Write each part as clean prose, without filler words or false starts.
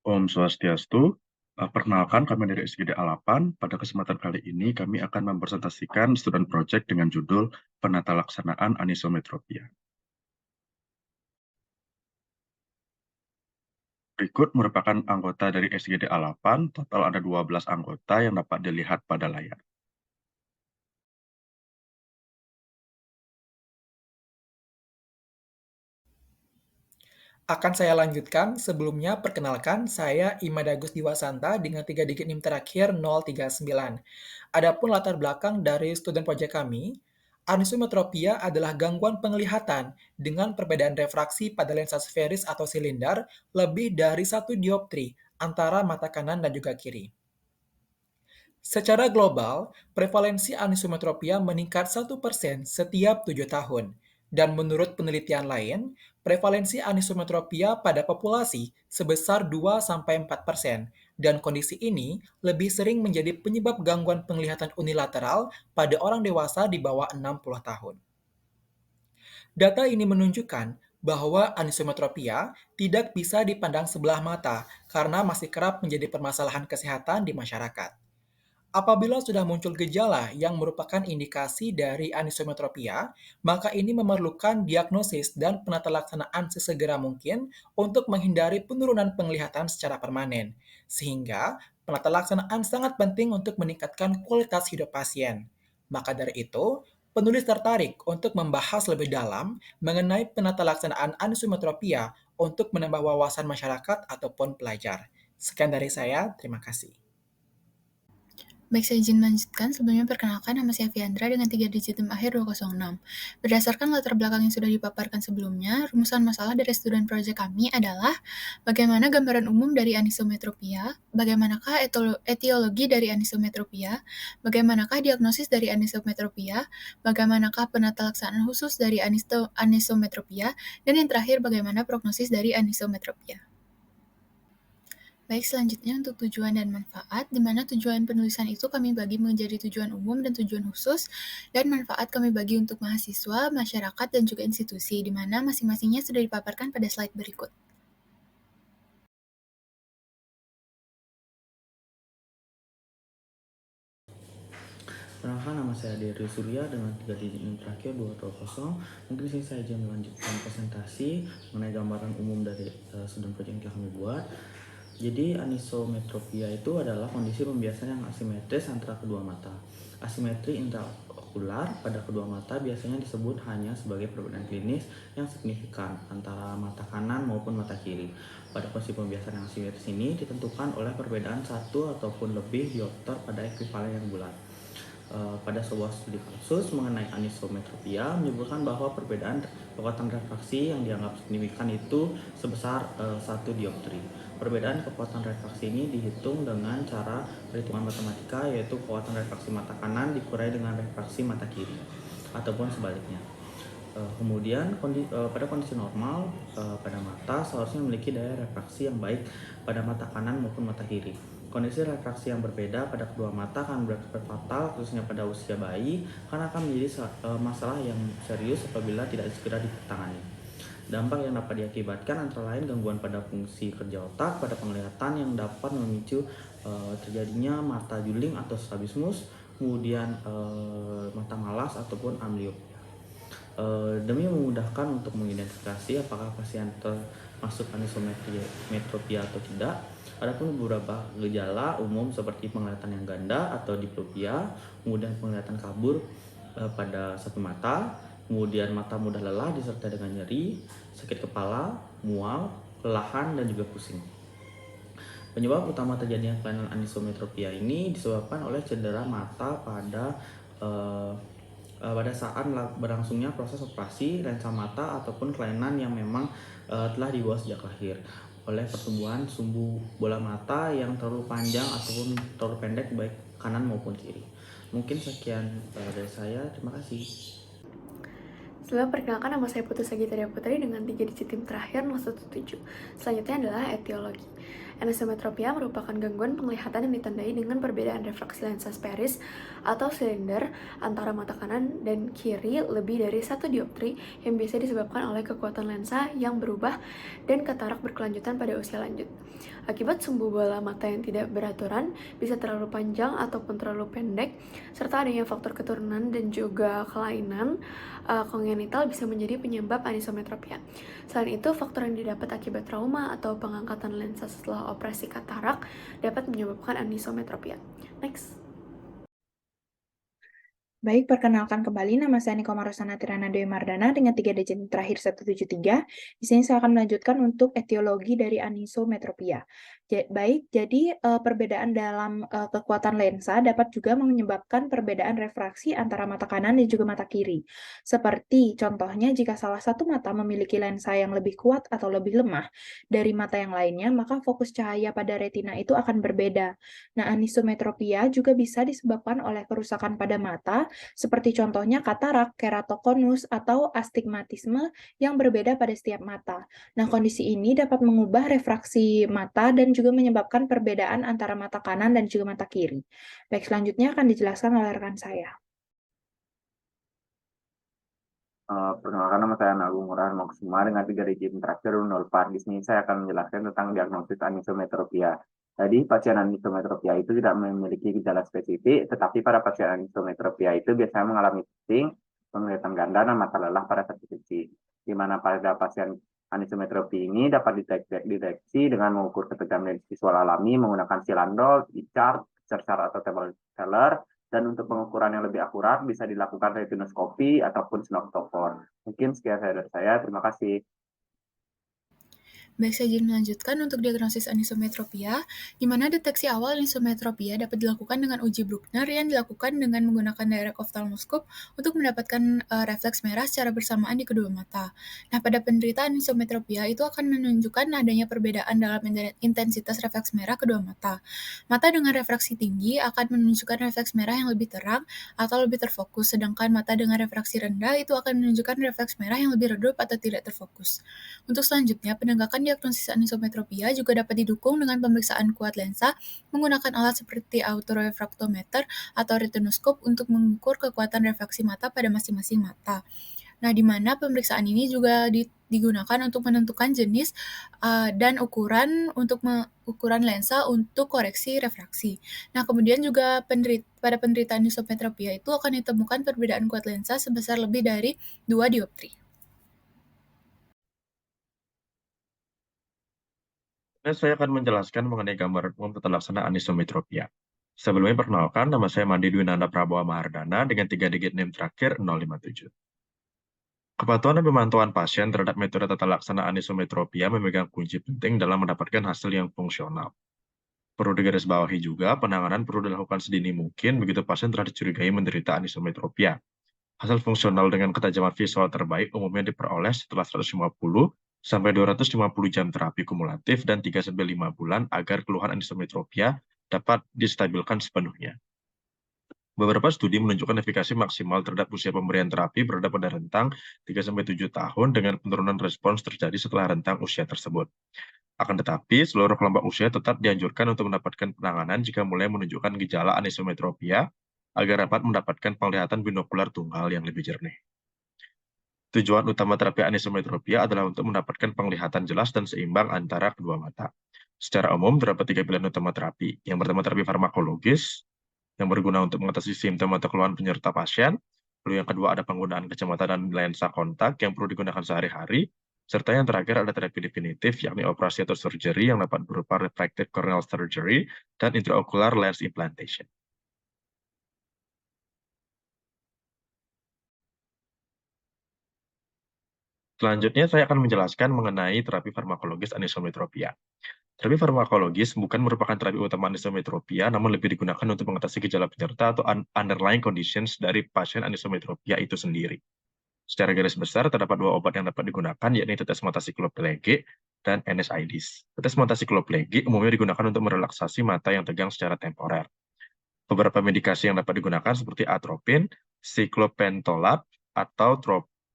Om Swastiastu. Perkenalkan kami dari SGD A8. Pada kesempatan kali ini kami akan mempresentasikan student project dengan judul Penata Laksanaan Anisometropia. Berikut merupakan anggota dari SGD A8. Total ada 12 anggota yang dapat dilihat pada layar. Akan saya lanjutkan, sebelumnya perkenalkan saya Imad Agus Diwasanta dengan 3 digit NIM terakhir 039. Adapun latar belakang dari student project kami, anisometropia adalah gangguan penglihatan dengan perbedaan refraksi pada lensa sferis atau silinder lebih dari 1 dioptri antara mata kanan dan juga kiri. Secara global, prevalensi anisometropia meningkat 1% setiap 7 tahun. Dan menurut penelitian lain, prevalensi anisometropia pada populasi sebesar 2-4%. Dan kondisi ini lebih sering menjadi penyebab gangguan penglihatan unilateral pada orang dewasa di bawah 60 tahun. Data ini menunjukkan bahwa anisometropia tidak bisa dipandang sebelah mata karena masih kerap menjadi permasalahan kesehatan di masyarakat. Apabila sudah muncul gejala yang merupakan indikasi dari anisometropia, maka ini memerlukan diagnosis dan penatalaksanaan sesegera mungkin untuk menghindari penurunan penglihatan secara permanen. Sehingga, penatalaksanaan sangat penting untuk meningkatkan kualitas hidup pasien. Maka dari itu, penulis tertarik untuk membahas lebih dalam mengenai penatalaksanaan anisometropia untuk menambah wawasan masyarakat ataupun pelajar. Sekian dari saya, terima kasih. Baik, saya izin melanjutkan. Sebelumnya perkenalkan, nama saya Fiandra dengan 3 digit NIM akhir 206. Berdasarkan latar belakang yang sudah dipaparkan sebelumnya, rumusan masalah dari student project kami adalah bagaimana gambaran umum dari anisometropia, bagaimanakah etiologi dari anisometropia, bagaimanakah diagnosis dari anisometropia, bagaimanakah penata laksanaan khusus dari anisometropia, dan yang terakhir bagaimana prognosis dari anisometropia. Baik, selanjutnya untuk tujuan dan manfaat, di mana tujuan penulisan itu kami bagi menjadi tujuan umum dan tujuan khusus, dan manfaat kami bagi untuk mahasiswa, masyarakat, dan juga institusi, di mana masing-masingnya sudah dipaparkan pada slide berikut. Perkenalkan, nama saya Dery Surya dengan 3 digit NIM terakhir 220. Mungkin sini saya akan melanjutkan presentasi mengenai gambaran umum dari student project yang telah kami buat. Jadi anisometropia itu adalah kondisi pembiasan yang asimetris antara kedua mata. Asimetri intraokular pada kedua mata biasanya disebut hanya sebagai perbedaan klinis yang signifikan antara mata kanan maupun mata kiri. Pada kondisi pembiasan yang asimetris ini ditentukan oleh perbedaan satu ataupun lebih diopter pada ekuivalen yang bulat. Pada sebuah studi kasus mengenai anisometropia menyebutkan bahwa perbedaan kekuatan refraksi yang dianggap signifikan itu sebesar 1 dioptri. Perbedaan kekuatan refraksi ini dihitung dengan cara perhitungan matematika, yaitu kekuatan refraksi mata kanan dikurai dengan refraksi mata kiri ataupun sebaliknya. Kemudian pada kondisi normal pada mata seharusnya memiliki daya refraksi yang baik pada mata kanan maupun mata kiri. Kondisi refraksi yang berbeda pada kedua mata akan berakibat fatal, khususnya pada usia bayi, karena akan menjadi masalah yang serius apabila tidak segera ditangani. Dampak yang dapat diakibatkan antara lain gangguan pada fungsi kerja otak, pada penglihatan yang dapat memicu terjadinya mata juling atau strabismus, kemudian mata malas ataupun amblyopia. Demi memudahkan untuk mengidentifikasi apakah pasien termasuk anisometropia atau tidak, adapun beberapa gejala umum seperti penglihatan yang ganda atau diplopia, kemudian penglihatan kabur pada satu mata, kemudian mata mudah lelah disertai dengan nyeri, sakit kepala, mual, kelelahan, dan juga pusing. Penyebab utama terjadinya kelainan anisometropia ini disebabkan oleh cedera mata pada saat berlangsungnya proses operasi lensa mata ataupun kelainan yang memang telah dibawa sejak lahir oleh pertumbuhan sumbu bola mata yang terlalu panjang ataupun terlalu pendek baik kanan maupun kiri. Mungkin sekian dari saya, terima kasih. Sebelum perkenalkan, nama saya Putu Sagitaria Putri dengan 3 digit tim terakhir 017. Selanjutnya adalah etiologi. Anisometropia merupakan gangguan penglihatan yang ditandai dengan perbedaan refraksi lensa spherics atau silinder antara mata kanan dan kiri lebih dari 1 dioptri yang biasa disebabkan oleh kekuatan lensa yang berubah dan katarak berkelanjutan pada usia lanjut. Akibat sumbu bola mata yang tidak beraturan, bisa terlalu panjang ataupun terlalu pendek, serta adanya faktor keturunan dan juga kelainan kongenital bisa menjadi penyebab anisometropia. Selain itu, faktor yang didapat akibat trauma atau pengangkatan lensa setelah operasi katarak dapat menyebabkan anisometropia. Next. Baik, perkenalkan kembali nama saya Niko Marusana Tirana Dewi Mardana dengan 3 digit terakhir 173. Di sini saya akan melanjutkan untuk etiologi dari anisometropia. Jadi perbedaan dalam kekuatan lensa dapat juga menyebabkan perbedaan refraksi antara mata kanan dan juga mata kiri. Seperti contohnya jika salah satu mata memiliki lensa yang lebih kuat atau lebih lemah dari mata yang lainnya, maka fokus cahaya pada retina itu akan berbeda. Nah, anisometropia juga bisa disebabkan oleh kerusakan pada mata, seperti contohnya katarak, keratokonus, atau astigmatisme yang berbeda pada setiap mata. Nah, kondisi ini dapat mengubah refraksi mata dan juga menyebabkan perbedaan antara mata kanan dan juga mata kiri. Baik, selanjutnya akan dijelaskan oleh rekan saya. Perkenalkan, nama saya Agung Murhan Moksuma dengan 3 digit terakhir 04. Di sini saya akan menjelaskan tentang diagnosis anisometropia. Jadi, pasien anisometropia itu tidak memiliki gejala spesifik, tetapi pada pasien anisometropia itu biasanya mengalami pusing, penglihatan ganda, dan mata lelah pada satu sisi. Di mana pada pasien anisometropi ini dapat dideteksi dengan mengukur ketegangan visual alami menggunakan silandol, ICAR, atau table teller, dan untuk pengukuran yang lebih akurat bisa dilakukan retinoskopi ataupun snoktopon. Mungkin sekian dari saya. Terima kasih. Baik, saya izin melanjutkan untuk diagnosis anisometropia, di mana deteksi awal anisometropia dapat dilakukan dengan uji Bruckner yang dilakukan dengan menggunakan direct ophthalmoscope untuk mendapatkan refleks merah secara bersamaan di kedua mata. Nah, pada penderita anisometropia itu akan menunjukkan adanya perbedaan dalam intensitas refleks merah kedua mata. Mata dengan refraksi tinggi akan menunjukkan refleks merah yang lebih terang atau lebih terfokus, sedangkan mata dengan refraksi rendah itu akan menunjukkan refleks merah yang lebih redup atau tidak terfokus. Untuk selanjutnya, penegakan diagnosis anisometropia juga dapat didukung dengan pemeriksaan kuat lensa menggunakan alat seperti autorefraktometer atau retinoskop untuk mengukur kekuatan refraksi mata pada masing-masing mata. Nah, di mana pemeriksaan ini juga digunakan untuk menentukan jenis dan ukuran ukuran lensa untuk koreksi refraksi. Nah, kemudian juga pada penderita anisometropia itu akan ditemukan perbedaan kuat lensa sebesar lebih dari 2 dioptri. Saya akan menjelaskan mengenai gambaran umum tata laksana anisometropia. Sebelumnya perkenalkan, nama saya Mandi Dwinanda Prabowo Mahardana dengan 3 digit NIM terakhir 057. Kepatuhan dan pemantauan pasien terhadap metode tata laksana anisometropia memegang kunci penting dalam mendapatkan hasil yang fungsional. Perlu digarisbawahi juga, penanganan perlu dilakukan sedini mungkin begitu pasien telah dicurigai menderita anisometropia. Hasil fungsional dengan ketajaman visual terbaik umumnya diperoleh setelah 150 sampai 250 jam terapi kumulatif dan 3-5 bulan agar keluhan anisometropia dapat distabilkan sepenuhnya. Beberapa studi menunjukkan efikasi maksimal terhadap usia pemberian terapi berada pada rentang 3-7 tahun dengan penurunan respons terjadi setelah rentang usia tersebut. Akan tetapi, seluruh kelompok usia tetap dianjurkan untuk mendapatkan penanganan jika mulai menunjukkan gejala anisometropia agar dapat mendapatkan penglihatan binokular tunggal yang lebih jernih. Tujuan utama terapi anisometropia adalah untuk mendapatkan penglihatan jelas dan seimbang antara kedua mata. Secara umum, terdapat 3 pilihan utama terapi. Yang pertama, terapi farmakologis, yang berguna untuk mengatasi simptom atau keluhan penyerta pasien. Lalu yang kedua, ada penggunaan kacamata dan lensa kontak yang perlu digunakan sehari-hari. Serta yang terakhir ada terapi definitif, yakni operasi atau surgery yang dapat berupa refractive corneal surgery dan intraocular lens implantation. Selanjutnya, saya akan menjelaskan mengenai terapi farmakologis anisometropia. Terapi farmakologis bukan merupakan terapi utama anisometropia, namun lebih digunakan untuk mengatasi gejala penyerta atau underlying conditions dari pasien anisometropia itu sendiri. Secara garis besar, terdapat 2 obat yang dapat digunakan, yakni tetes mata sikloplege dan NSAIDs. Tetes mata sikloplege umumnya digunakan untuk merelaksasi mata yang tegang secara temporer. Beberapa medikasi yang dapat digunakan seperti atropin, siklopentolat, atau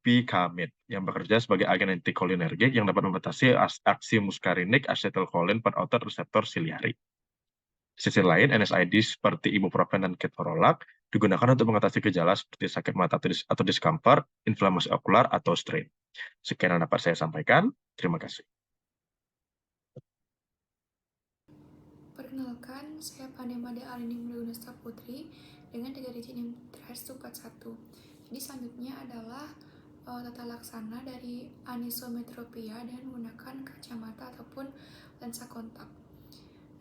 mepicamin yang bekerja sebagai agen antikolinergik yang dapat membatasi aksi muskarinik asetylkolin pada otot reseptor siliari. Di sisi lain, NSAID seperti ibuprofen dan ketorolac digunakan untuk mengatasi gejala seperti sakit mata atau discomfort, inflamasi okular, atau strain. Sekian yang dapat saya sampaikan. Terima kasih. Perkenalkan, saya Pandemade Alini Murgunesta Putri dengan 3 digit NIM terakhir 141. Jadi selanjutnya adalah tata laksana dari anisometropia dengan menggunakan kacamata ataupun lensa kontak.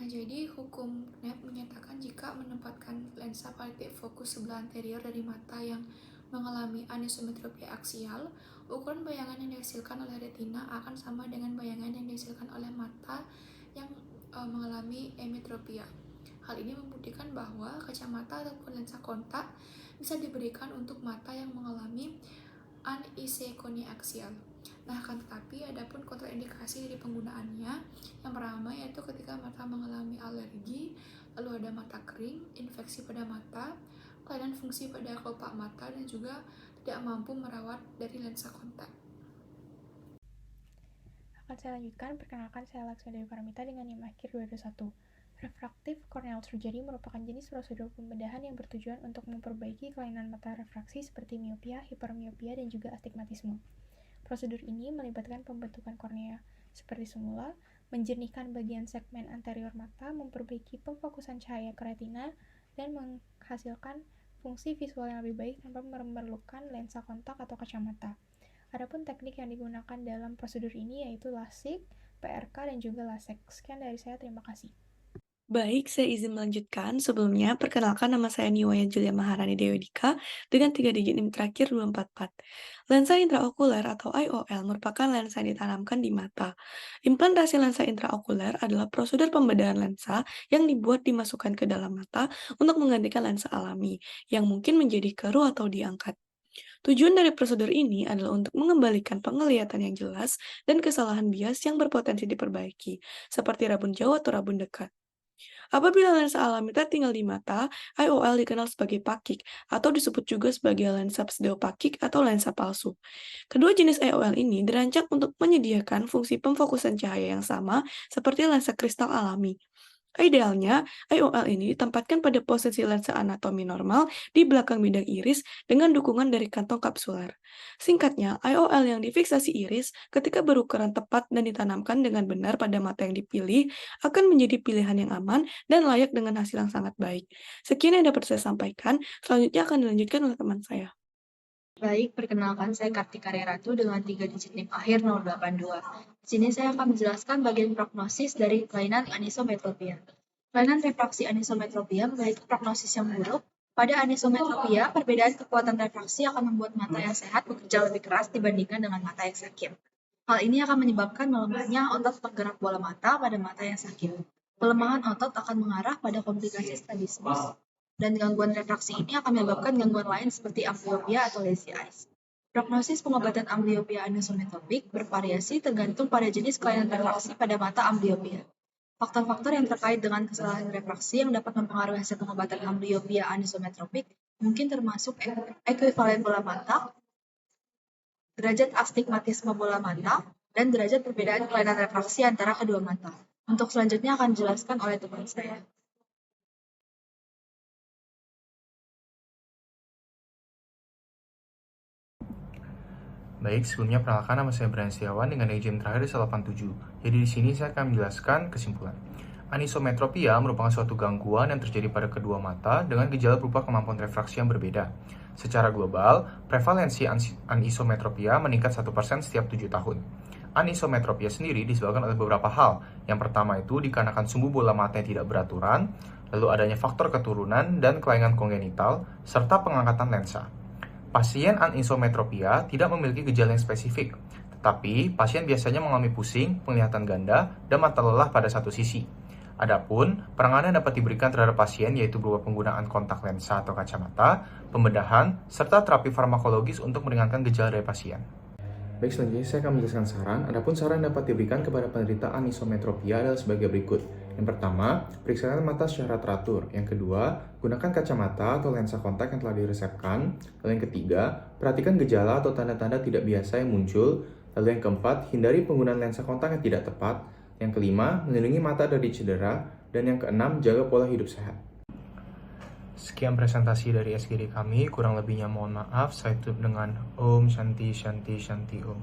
Nah, jadi hukum NEP menyatakan jika menempatkan lensa palpik fokus sebelah anterior dari mata yang mengalami anisometropia aksial, ukuran bayangan yang dihasilkan oleh retina akan sama dengan bayangan yang dihasilkan oleh mata yang mengalami emetropia. Hal ini membuktikan bahwa kacamata ataupun lensa kontak bisa diberikan untuk mata yang mengalami anisekonia aksial. Nah, akan tetapi ada pun kontraindikasi dari penggunaannya. Yang pertama yaitu ketika mata mengalami alergi, lalu ada mata kering, infeksi pada mata, kelainan fungsi pada kelopak mata, dan juga tidak mampu merawat dari lensa kontak. Akan saya lanjutkan, perkenalkan saya Laksmi Dewi Paramita dengan NIM akhir 221. Refraktif corneal surgery merupakan jenis prosedur pembedahan yang bertujuan untuk memperbaiki kelainan mata refraksi seperti miopia, hipermiopia, dan juga astigmatisme. Prosedur ini melibatkan pembentukan kornea seperti semula, menjernihkan bagian segmen anterior mata, memperbaiki pemfokusan cahaya ke retina, dan menghasilkan fungsi visual yang lebih baik tanpa memerlukan lensa kontak atau kacamata. Adapun teknik yang digunakan dalam prosedur ini yaitu LASIK, PRK, dan juga LASEK. Sekian dari saya, terima kasih. Baik, saya izin melanjutkan. Sebelumnya, perkenalkan nama saya Niwaya Julia Maharani Dewi Dika dengan 3 digit NIM terakhir 244. Lensa intraokuler atau IOL merupakan lensa yang ditanamkan di mata. Implantasi lensa intraokuler adalah prosedur pembedahan lensa yang dibuat dimasukkan ke dalam mata untuk menggantikan lensa alami yang mungkin menjadi keruh atau diangkat. Tujuan dari prosedur ini adalah untuk mengembalikan penglihatan yang jelas dan kesalahan bias yang berpotensi diperbaiki, seperti rabun jauh atau rabun dekat. Apabila lensa alami tertinggal di mata, IOL dikenal sebagai pakik atau disebut juga sebagai lensa pseudopakik atau lensa palsu. Kedua jenis IOL ini dirancang untuk menyediakan fungsi pemfokusan cahaya yang sama seperti lensa kristal alami. Idealnya, IOL ini ditempatkan pada posisi lensa anatomi normal di belakang bidang iris dengan dukungan dari kantong kapsuler. Singkatnya, IOL yang difiksasi iris ketika berukuran tepat dan ditanamkan dengan benar pada mata yang dipilih akan menjadi pilihan yang aman dan layak dengan hasil yang sangat baik. Sekian yang dapat saya sampaikan, selanjutnya akan dilanjutkan oleh teman saya. Baik, perkenalkan saya Kartika Ratu dengan 3 digit NIM akhir 082. Di sini saya akan menjelaskan bagian prognosis dari kelainan anisometropia. Kelainan refraksi anisometropia memiliki prognosis yang buruk. Pada anisometropia, perbedaan kekuatan refraksi akan membuat mata yang sehat bekerja lebih keras dibandingkan dengan mata yang sakit. Hal ini akan menyebabkan melemahnya otot penggerak bola mata pada mata yang sakit. Pelemahan otot akan mengarah pada komplikasi strabismus. Dan gangguan refraksi ini akan menyebabkan gangguan lain seperti amblyopia atau lazy eyes. Prognosis pengobatan amblyopia anisometropik bervariasi tergantung pada jenis kelainan refraksi pada mata amblyopia. Faktor-faktor yang terkait dengan kesalahan refraksi yang dapat mempengaruhi hasil pengobatan amblyopia anisometropik mungkin termasuk ekuivalen bola mata, derajat astigmatisme bola mata, dan derajat perbedaan kelainan refraksi antara kedua mata. Untuk selanjutnya akan dijelaskan oleh teman saya. Baik, sebelumnya perkenalkan nama saya Brian Setiawan dengan NIM terakhir 187. Jadi di sini saya akan menjelaskan kesimpulan. Anisometropia merupakan suatu gangguan yang terjadi pada kedua mata dengan gejala berupa kemampuan refraksi yang berbeda. Secara global, prevalensi anisometropia meningkat 1% setiap 7 tahun. Anisometropia sendiri disebabkan oleh beberapa hal. Yang pertama itu dikarenakan sumbu bola mata yang tidak beraturan, lalu adanya faktor keturunan dan kelainan kongenital, serta pengangkatan lensa. Pasien anisometropia tidak memiliki gejala yang spesifik, tetapi pasien biasanya mengalami pusing, penglihatan ganda, dan mata lelah pada satu sisi. Adapun, penanganan dapat diberikan terhadap pasien yaitu berupa penggunaan kontak lensa atau kacamata, pembedahan, serta terapi farmakologis untuk meringankan gejala dari pasien. Baik, selanjutnya saya akan menjelaskan saran. Adapun saran dapat diberikan kepada penderita anisometropia adalah sebagai berikut. Yang pertama, periksakan mata secara teratur. Yang kedua, gunakan kacamata atau lensa kontak yang telah diresepkan. Lalu yang ketiga, perhatikan gejala atau tanda-tanda tidak biasa yang muncul. Lalu yang keempat, hindari penggunaan lensa kontak yang tidak tepat. Yang kelima, melindungi mata dari cedera. Dan yang keenam, jaga pola hidup sehat. Sekian presentasi dari SGD kami, kurang lebihnya mohon maaf. Saya tutup dengan Om Shanti Shanti Shanti Om.